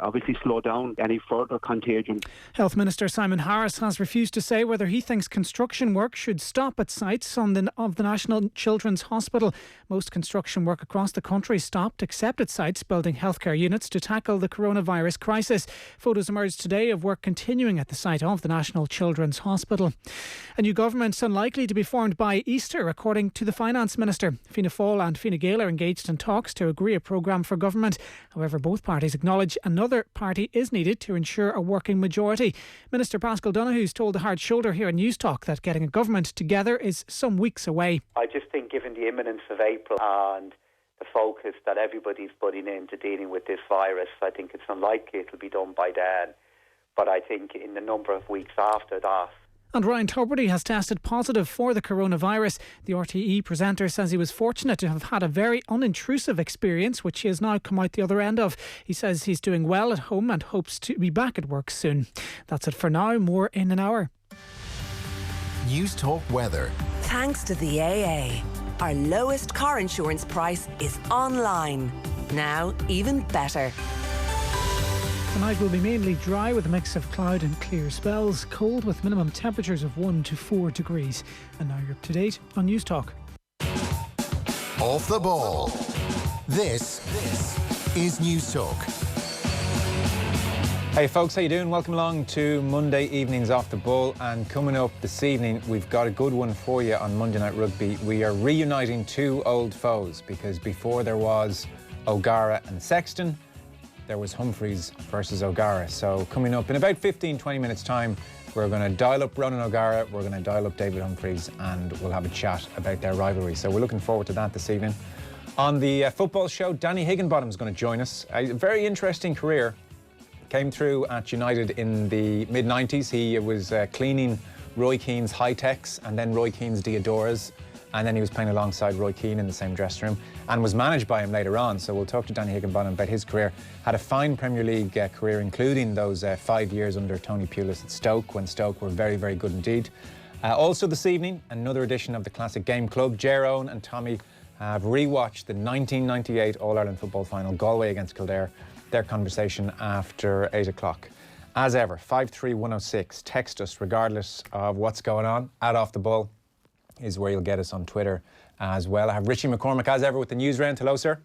obviously slow down any further contagion. Health Minister Simon Harris has refused to say whether he thinks construction work should stop at sites of the National Children's Hospital. Most construction work across the country stopped, except at sites building healthcare units to tackle the coronavirus crisis. Photos emerged today of work continuing at the site of the National Children's Hospital. A new government is unlikely to be formed by Easter, according to the Finance Minister. Fianna Fáil and Fine Gael are engaged in talks to agree a programme for government. However, both parties acknowledge another party is needed to ensure a working majority. Minister Paschal Donoghue's told the Hard Shoulder here in Newstalk that getting a government together is some weeks away. I just think given the imminence of April and the focus that everybody's putting into dealing with this virus, I think it's unlikely it'll be done by then. But I think in the number of weeks after that. And Ryan Tubridy has tested positive for the coronavirus. The RTE presenter says he was fortunate to have had a very unintrusive experience, which he has now come out the other end of. He says he's doing well at home and hopes to be back at work soon. That's it for now. More in an hour. Newstalk weather. Thanks to the AA. Our lowest car insurance price is online. Now even better. Tonight will be mainly dry with a mix of cloud and clear spells. Cold with minimum temperatures of 1 to 4 degrees. And now you're up to date on Newstalk. Off the ball. This is Newstalk. Hey folks, how you doing? Welcome along to Monday evening's Off the Ball. And coming up this evening, we've got a good one for you on Monday Night Rugby. We are reuniting two old foes, because before there was O'Gara and Sexton, there was Humphreys versus O'Gara. So coming up in about 15-20 minutes time, we're going to dial up Ronan O'Gara, we're going to dial up David Humphreys, and we'll have a chat about their rivalry. So we're looking forward to that this evening. On the football show, Danny Higginbottom is going to join us. A very interesting career. Came through at United in the mid-90s. He was cleaning Roy Keane's High-Techs and then Roy Keane's Diodoras. And then he was playing alongside Roy Keane in the same dressing room and was managed by him later on. So we'll talk to Danny Higginbottom about his career. Had a fine Premier League career, including those 5 years under Tony Pulis at Stoke, when Stoke were very, very good indeed. Also this evening, another edition of the Classic Game Club. Jerome and Tommy have rewatched the 1998 All-Ireland Football Final, Galway against Kildare. Their conversation after 8 o'clock. As ever, 53106. Text us regardless of what's going on. Off the Ball is where you'll get us on Twitter as well. I have Richie McCormack as ever with the Newsround. Hello, sir.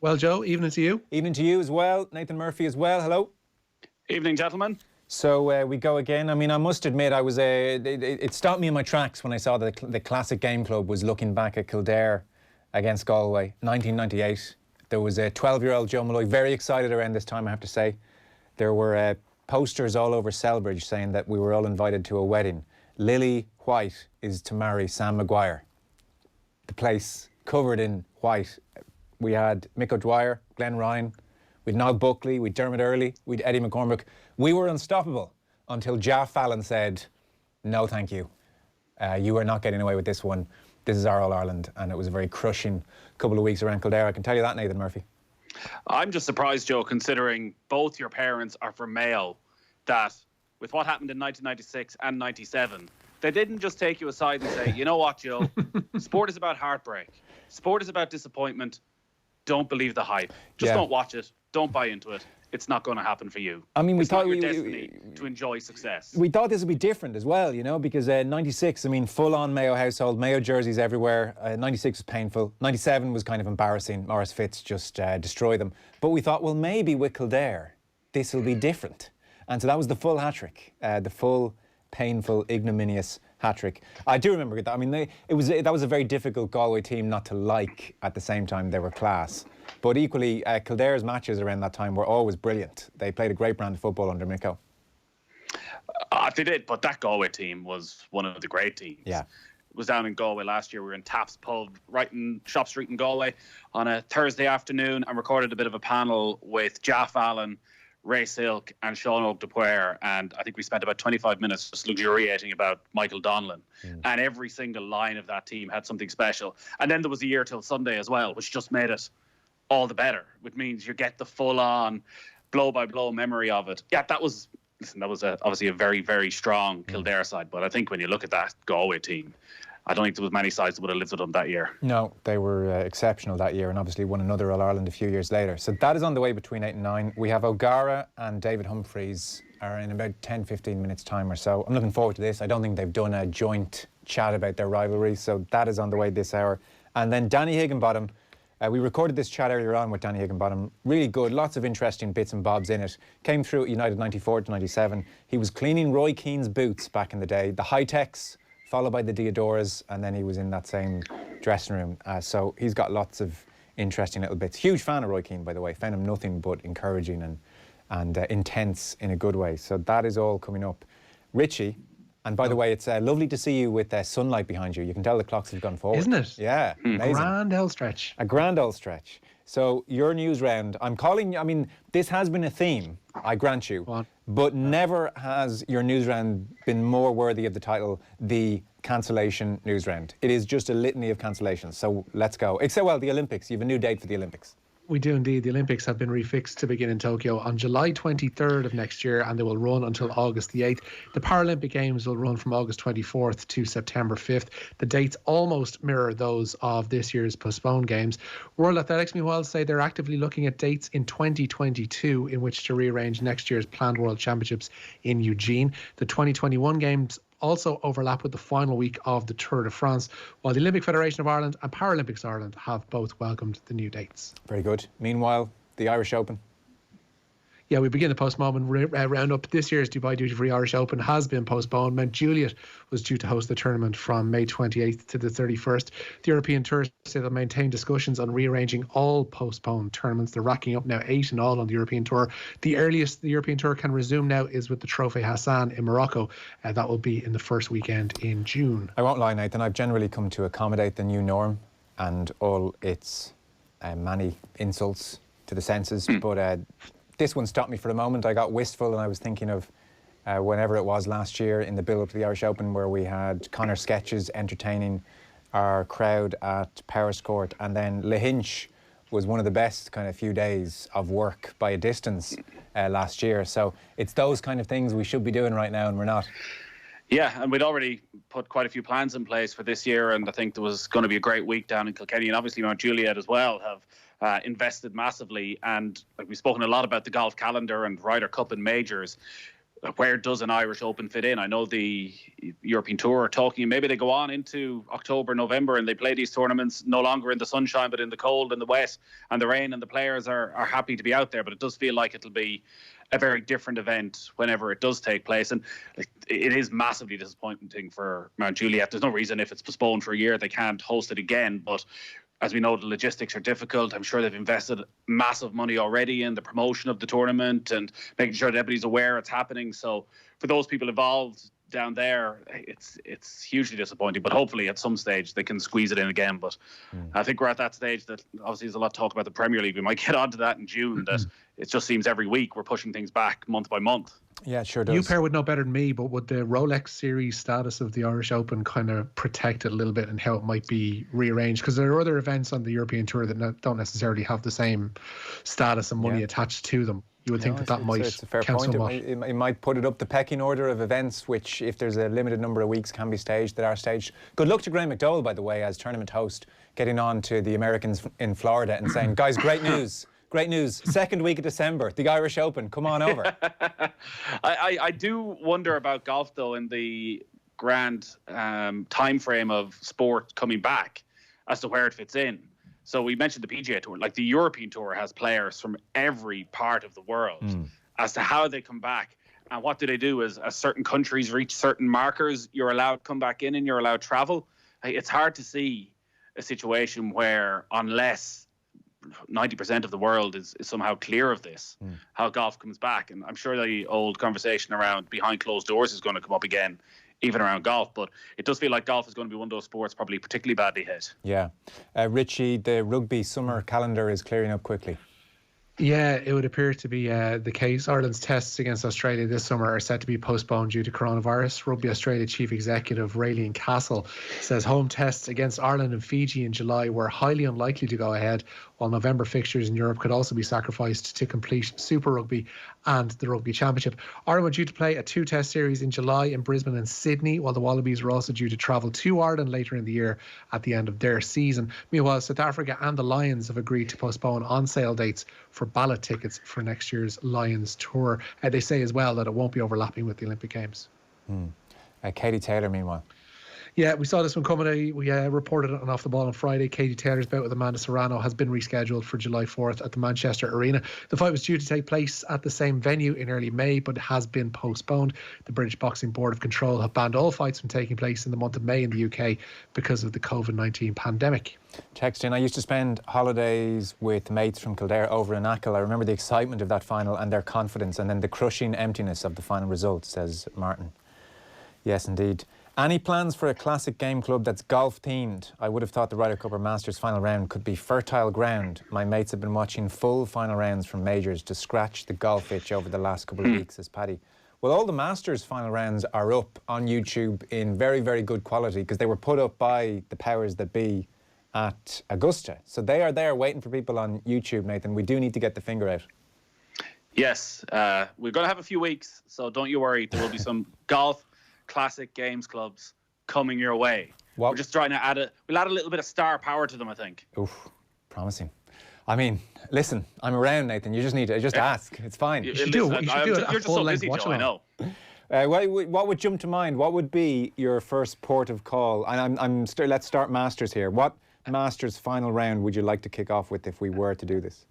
Well, Joe, evening to you. Evening to you as well. Nathan Murphy as well. Hello. Evening, gentlemen. So we go again. I mean, I must admit, it stopped me in my tracks when I saw that the Classic Game Club was looking back at Kildare against Galway, 1998. There was a 12-year-old Joe Molloy, very excited around this time, I have to say. There were posters all over Selbridge saying that we were all invited to a wedding. Lily White is to marry Sam Maguire. The place covered in white. We had Mick O'Dwyer, Glenn Ryan, we'd Niall Buckley, we'd Dermot Earley, we'd Eddie McCormack. We were unstoppable until Jaff Fallon said, no thank you. You are not getting away with this one. This is our All-Ireland, and it was a very crushing couple of weeks around Kildare. I can tell you that, Nathan Murphy. I'm just surprised, Joe, considering both your parents are from Mayo, that with what happened in 1996 and 97, they didn't just take you aside and say, you know what, Joe, sport is about heartbreak. Sport is about disappointment. Don't believe the hype. Just don't watch it. Don't buy into it. It's not going to happen for you. I mean, it's not your destiny to enjoy success. We thought this would be different as well, you know, because 96, I mean, full-on Mayo household, Mayo jerseys everywhere. 96 was painful. 97 was kind of embarrassing. Maurice Fitz just destroyed them. But we thought, well, maybe with Kildare, this will be different. And so that was the full hat-trick, the full, painful, ignominious hat-trick. I do remember that. I mean, that was a very difficult Galway team not to like. At the same time, they were class. But equally, Kildare's matches around that time were always brilliant. They played a great brand of football under Miko. They did, but that Galway team was one of the great teams. Yeah. It was down in Galway last year. We were in Taps Pub, right in Shop Street in Galway, on a Thursday afternoon, and recorded a bit of a panel with Jaff Allen, Ray Silk and Sean O'Dupuer, and I think we spent about 25 minutes just luxuriating about Michael Donlan. And every single line of that team had something special. And then there was a year till Sunday as well, which just made it all the better, which means you get the full-on blow-by-blow memory of it. Yeah, that was obviously a very, very strong Kildare side, but I think when you look at that Galway team, I don't think there was many sides that would have lived with them that year. No, they were exceptional that year and obviously won another All-Ireland a few years later. So that is on the way between 8 and 9. We have O'Gara and David Humphreys are in about 10-15 minutes time or so. I'm looking forward to this. I don't think they've done a joint chat about their rivalry, so that is on the way this hour. And then Danny Higginbottom. We recorded this chat earlier on with Danny Higginbottom. Really good, lots of interesting bits and bobs in it. Came through at United 94 to 97. He was cleaning Roy Keane's boots back in the day. The high-techs, followed by the Diodoras, and then he was in that same dressing room. So he's got lots of interesting little bits. Huge fan of Roy Keane, by the way. Found him nothing but encouraging and intense in a good way. So that is all coming up. Richie, and by the way, it's lovely to see you with sunlight behind you. You can tell the clocks have gone forward. Isn't it? Yeah, amazing. Grand old stretch. A grand old stretch. So your news round, I'm calling, I mean, this has been a theme, I grant you, but never has your news round been more worthy of the title, the cancellation news round. It is just a litany of cancellations, so let's go. Except, well, the Olympics, you have a new date for the Olympics. We do indeed. The Olympics have been refixed to begin in Tokyo on July 23rd of next year, and they will run until August the 8th. The Paralympic Games will run from August 24th to September 5th. The dates almost mirror those of this year's postponed games. World Athletics, meanwhile, say they're actively looking at dates in 2022 in which to rearrange next year's planned World Championships in Eugene. The 2021 Games also overlap with the final week of the Tour de France, while the Olympic Federation of Ireland and Paralympics Ireland have both welcomed the new dates. Very good. Meanwhile, the Irish Open. Yeah, we begin the post-moment roundup. This year's Dubai Duty Free Irish Open has been postponed. Mount Juliet was due to host the tournament from May 28th to the 31st. The European Tour say they'll maintain discussions on rearranging all postponed tournaments. They're racking up now 8 in all on the European Tour. The earliest the European Tour can resume now is with the Trophy Hassan in Morocco. That will be in the first weekend in June. I won't lie, Nathan, I've generally come to accommodate the new norm and all its many insults to the senses, but this one stopped me for a moment. I got wistful and I was thinking of whenever it was last year in the build-up to the Irish Open where we had Conor Sketches entertaining our crowd at Paris Court, and then Lahinch was one of the best kind of few days of work by a distance last year. So it's those kind of things we should be doing right now and we're not. Yeah, and we'd already put quite a few plans in place for this year, and I think there was going to be a great week down in Kilkenny, and obviously Mount Juliet as well have invested massively. And like, we've spoken a lot about the golf calendar and Ryder Cup and majors. Where does an Irish Open fit in? I know the European Tour are talking, maybe they go on into October, November, and they play these tournaments no longer in the sunshine, but in the cold and the wet and the rain, and the players are happy to be out there. But it does feel like it'll be a very different event whenever it does take place. And it is massively disappointing for Mount Juliet. There's no reason if it's postponed for a year they can't host it again. But as we know, the logistics are difficult. I'm sure they've invested massive money already in the promotion of the tournament and making sure that everybody's aware it's happening. So for those people involved down there, it's hugely disappointing. But hopefully at some stage they can squeeze it in again. But I think we're at that stage that obviously there's a lot of talk about the Premier League. We might get onto that in June, that it just seems every week we're pushing things back month by month. Yeah, it sure does. You pair would know better than me, but would the Rolex Series status of the Irish Open kind of protect it a little bit and how it might be rearranged? Because there are other events on the European Tour that don't necessarily have the same status and money attached to them. You would think that might it's a fair count point. somewhat. It might put it up the pecking order of events which, if there's a limited number of weeks, can be staged, that are staged. Good luck to Graham McDowell, by the way, as tournament host, getting on to the Americans in Florida and saying, guys, great news. Great news. Second week of December, the Irish Open. Come on over. I do wonder about golf, though, in the grand time frame of sport coming back as to where it fits in. So we mentioned the PGA Tour. Like, the European Tour has players from every part of the world. As to how they come back and what do they do as certain countries reach certain markers, you're allowed to come back in and you're allowed travel. It's hard to see a situation where, unless 90% of the world is somehow clear of this, how golf comes back. And I'm sure the old conversation around behind closed doors is going to come up again, even around golf. But it does feel like golf is going to be one of those sports probably particularly badly hit. Yeah. Richie, the rugby summer calendar is clearing up quickly. Yeah, it would appear to be the case. Ireland's tests against Australia this summer are set to be postponed due to coronavirus. Rugby Australia Chief Executive Raelene Castle says home tests against Ireland and Fiji in July were highly unlikely to go ahead, while November fixtures in Europe could also be sacrificed to complete Super Rugby and the Rugby Championship. Ireland were due to play a 2-test series in July in Brisbane and Sydney, while the Wallabies were also due to travel to Ireland later in the year at the end of their season. Meanwhile, South Africa and the Lions have agreed to postpone on-sale dates for ballot tickets for next year's Lions tour. They say as well that it won't be overlapping with the Olympic Games. Katie Taylor, meanwhile. Yeah, we saw this one coming. We reported it on Off the Ball on Friday. Katie Taylor's bout with Amanda Serrano has been rescheduled for July 4th at the Manchester Arena. The fight was due to take place at the same venue in early May, but has been postponed. The British Boxing Board of Control have banned all fights from taking place in the month of May in the UK because of the COVID-19 pandemic. Text in, I used to spend holidays with mates from Kildare over in Achill. I remember the excitement of that final and their confidence, and then the crushing emptiness of the final result, says Martin. Yes, indeed. Any plans for a classic game club that's golf themed? I would have thought the Ryder Cup or Masters final round could be fertile ground. My mates have been watching full final rounds from majors to scratch the golf itch over the last couple of weeks, says Paddy. Well, all the Masters final rounds are up on YouTube in very, very good quality because they were put up by the powers that be at Augusta. So they are there waiting for people on YouTube, Nathan. We do need to get the finger out. Yes, we're going to have a few weeks, so don't you worry. There will be some golf classic games clubs coming your way. We're just trying to we'll add a little bit of star power to them, I think. Oof, promising. I mean, listen, I'm around, Nathan. You just need to ask. It's fine. You should do it. You're just so busy, Joe, I know. What would jump to mind? What would be your first port of call? And let's start Masters here. What Masters final round would you like to kick off with if we were to do this?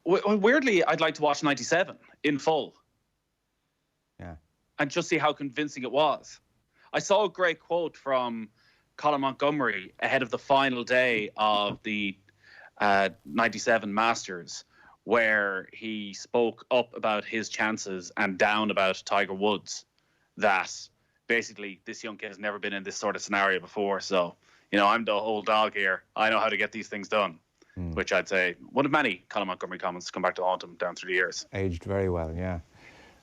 Weirdly, I'd like to watch 97 in full. Yeah. And just see how convincing it was. I saw a great quote from Colin Montgomery ahead of the final day of the 97 Masters, where he spoke up about his chances and down about Tiger Woods, that basically this young kid has never been in this sort of scenario before. So, I'm the old dog here. I know how to get these things done, which I'd say one of many Colin Montgomery comments come back to haunt him down through the years. Aged very well, yeah.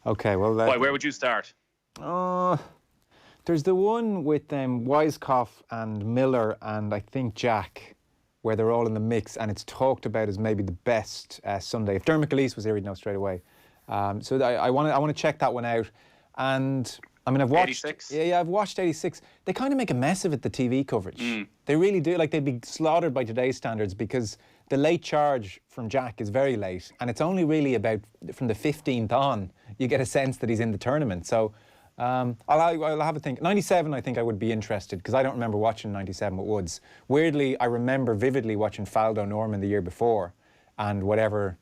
Okay, well... where would you start? There's the one with Weiskopf and Miller and I think Jack, where they're all in the mix, and it's talked about as maybe the best Sunday. If Dermot Gilleese was here, he'd know straight away. So I want to check that one out. And I mean, I've watched 86. Yeah, I've watched 86. They kind of make a mess of it, the TV coverage. They really do. Like, they'd be slaughtered by today's standards because the late charge from Jack is very late, and it's only really about from the 15th on you get a sense that he's in the tournament. So I'll have a think. 97, I think I would be interested because I don't remember watching 97 with Woods. Weirdly, I remember vividly watching Faldo Norman the year before, and whatever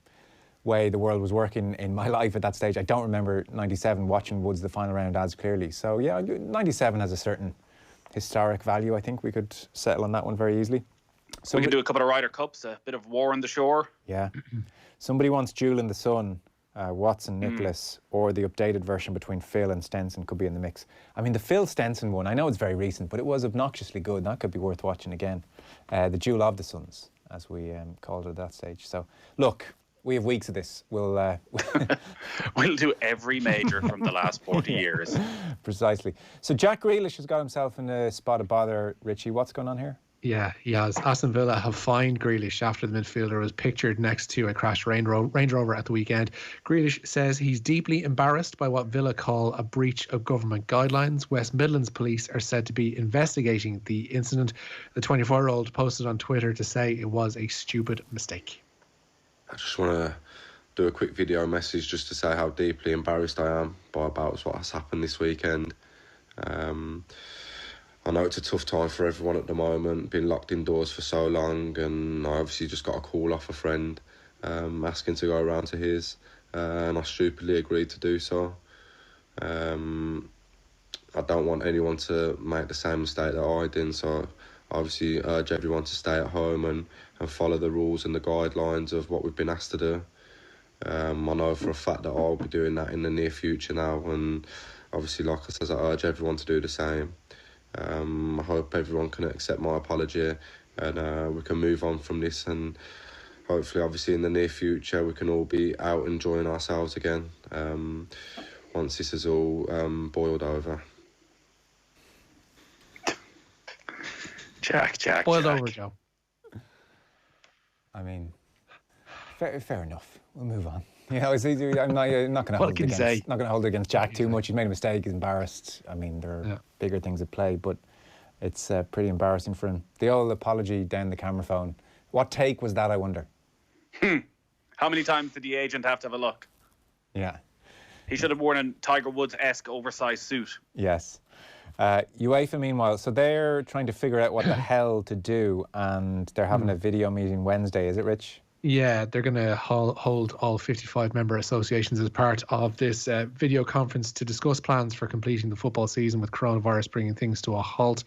way the world was working in my life at that stage, I don't remember 97 watching Woods the final round as clearly. So yeah, 97 has a certain historic value. I think we could settle on that one very easily. So we could do a couple of Ryder Cups, a bit of War on the Shore. Yeah. Somebody wants Jewel in the Sun, Watson, Nicholas, or the updated version between Phil and Stenson could be in the mix. I mean, the Phil Stenson one, I know it's very recent, but it was obnoxiously good. That could be worth watching again. The Jewel of the Suns, as we called it at that stage. So, look, we have weeks of this. We'll do every major from the last 40 years. Precisely. So Jack Grealish has got himself in a spot of bother. Richie, what's going on here? Yeah, he has. Aston Villa have fined Grealish after the midfielder was pictured next to a crashed Range Rover at the weekend. Grealish says he's deeply embarrassed by what Villa call a breach of government guidelines. West Midlands police are said to be investigating the incident. The 24-year-old posted on Twitter to say it was a stupid mistake. I just want to do a quick video message just to say how deeply embarrassed I am about what has happened this weekend. I know it's a tough time for everyone at the moment, been locked indoors for so long, and I obviously just got a call off a friend asking to go around to his, and I stupidly agreed to do so. I don't want anyone to make the same mistake that I did, so I obviously urge everyone to stay at home and follow the rules and the guidelines of what we've been asked to do. I know for a fact that I'll be doing that in the near future now, and obviously, like I said, I urge everyone to do the same. I hope everyone can accept my apology and we can move on from this and hopefully, obviously, in the near future, we can all be out enjoying ourselves again once this is all boiled over. Jack. Boiled over, Joe. I mean, fair enough. We'll move on. You know, it's easy. I'm not going to hold it against Jack too much. He's made a mistake. He's embarrassed. I mean, there are bigger things at play, but it's pretty embarrassing for him. The old apology down the camera phone. What take was that, I wonder? How many times did the agent have to have a look? Yeah. He should have worn a Tiger Woods-esque oversized suit. Yes. UEFA, meanwhile, so they're trying to figure out what the hell to do, and they're having a video meeting Wednesday. Is it, Rich? Yeah, they're going to hold all 55 member associations as part of this video conference to discuss plans for completing the football season with coronavirus bringing things to a halt.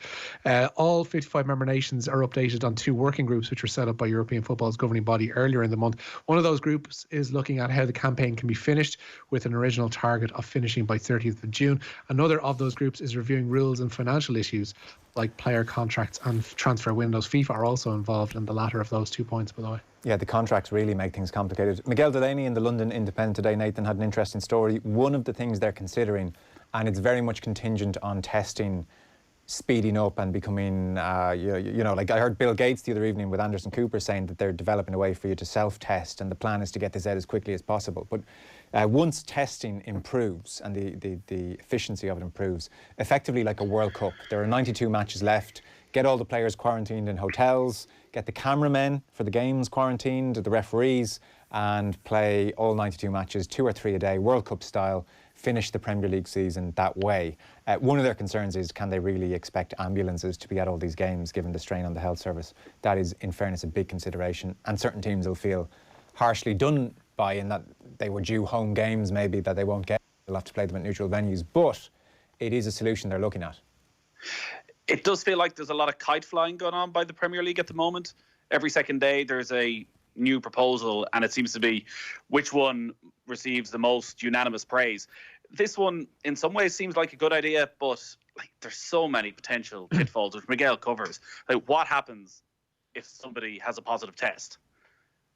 All 55 member nations are updated on 2 working groups which were set up by European football's governing body earlier in the month. One of those groups is looking at how the campaign can be finished with an original target of finishing by 30th of June. Another of those groups is reviewing rules and financial issues like player contracts and transfer windows. FIFA are also involved in the latter of those 2 points, by the way. Yeah, the contracts really make things complicated. Miguel Delaney in the London Independent today, Nathan, had an interesting story. One of the things they're considering, and it's very much contingent on testing speeding up and becoming, you know, like I heard Bill Gates the other evening with Anderson Cooper saying that they're developing a way for you to self-test, and the plan is to get this out as quickly as possible. But once testing improves and the efficiency of it improves, effectively like a World Cup, there are 92 matches left. Get all the players quarantined in hotels, get the cameramen for the games quarantined, the referees, and play all 92 matches, 2 or 3 a day, World Cup style, finish the Premier League season that way. One of their concerns is, can they really expect ambulances to be at all these games given the strain on the health service? That is, in fairness, a big consideration, and certain teams will feel harshly done by in that they were due home games maybe that they won't get. They'll have to play them at neutral venues, but it is a solution they're looking at. It does feel like there's a lot of kite flying going on by the Premier League at the moment. Every second day there's a new proposal, and it seems to be which one receives the most unanimous praise. This one, in some ways, seems like a good idea, but like there's so many potential pitfalls, which Miguel covers. Like, what happens if somebody has a positive test?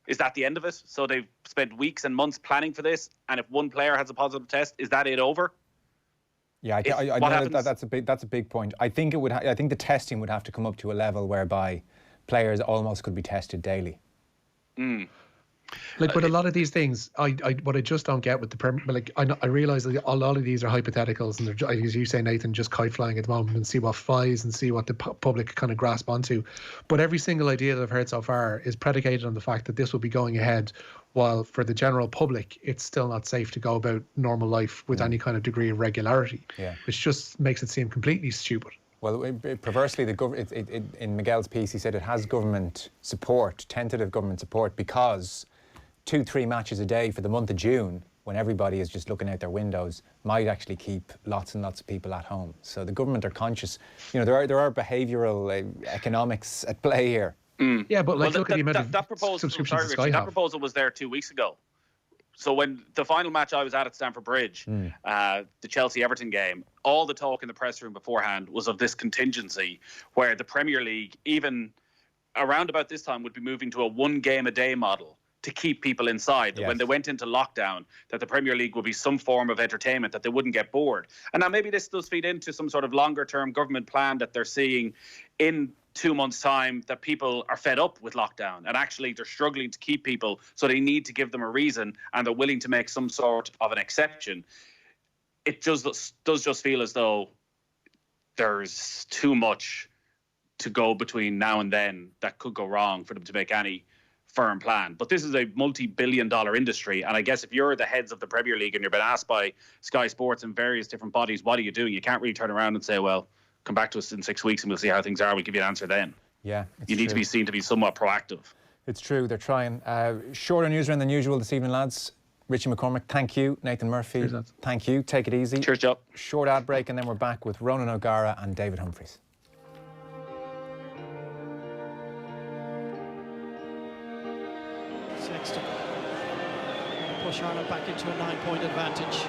Is that the end of it? So they've spent weeks and months planning for this, and if one player has a positive test, is that it over? Yeah, I know that's a big point. I think I think the testing would have to come up to a level whereby players almost could be tested daily. Like with a lot of these things, what I just don't get with the Premier, like I realise that a lot of these are hypotheticals, and they're, as you say, Nathan, just kite flying at the moment and see what flies and see what the public kind of grasp onto. But every single idea that I've heard so far is predicated on the fact that this will be going ahead, while for the general public, it's still not safe to go about normal life with any kind of degree of regularity, which just makes it seem completely stupid. Well, perversely, in Miguel's piece, he said it has government support, tentative government support, because 2-3 matches a day for the month of June, when everybody is just looking out their windows, might actually keep lots and lots of people at home. So the government are conscious. You know, there are behavioural economics at play here. Yeah, but look at the amount of subscriptions Sky have. That proposal was there 2 weeks ago. So when the final match I was at Stamford Bridge, the Chelsea-Everton game, all the talk in the press room beforehand was of this contingency where the Premier League, even around about this time, would be moving to a 1 game a day model to keep people inside. That when they went into lockdown, that the Premier League would be some form of entertainment, that they wouldn't get bored. And now maybe this does feed into some sort of longer-term government plan that they're seeing in 2 months' time, that people are fed up with lockdown and actually they're struggling to keep people, so they need to give them a reason and they're willing to make some sort of an exception. It does just feel as though there's too much to go between now and then that could go wrong for them to make any firm plan. But this is a multi-billion-dollar industry, and I guess if you're the heads of the Premier League and you're being asked by Sky Sports and various different bodies, what are you doing? You can't really turn around and say, well, come back to us in 6 weeks and we'll see how things are. We'll give you an answer then. Yeah, you need to be seen to be somewhat proactive. It's true, they're trying. Shorter newsround than usual this evening, lads. Richie McCormack, thank you. Nathan Murphy, cheers, thank you. Take it easy. Cheers, Joe. Short ad break, and then we're back with Ronan O'Gara and David Humphreys. Sexton push Ireland back into a 9-point advantage.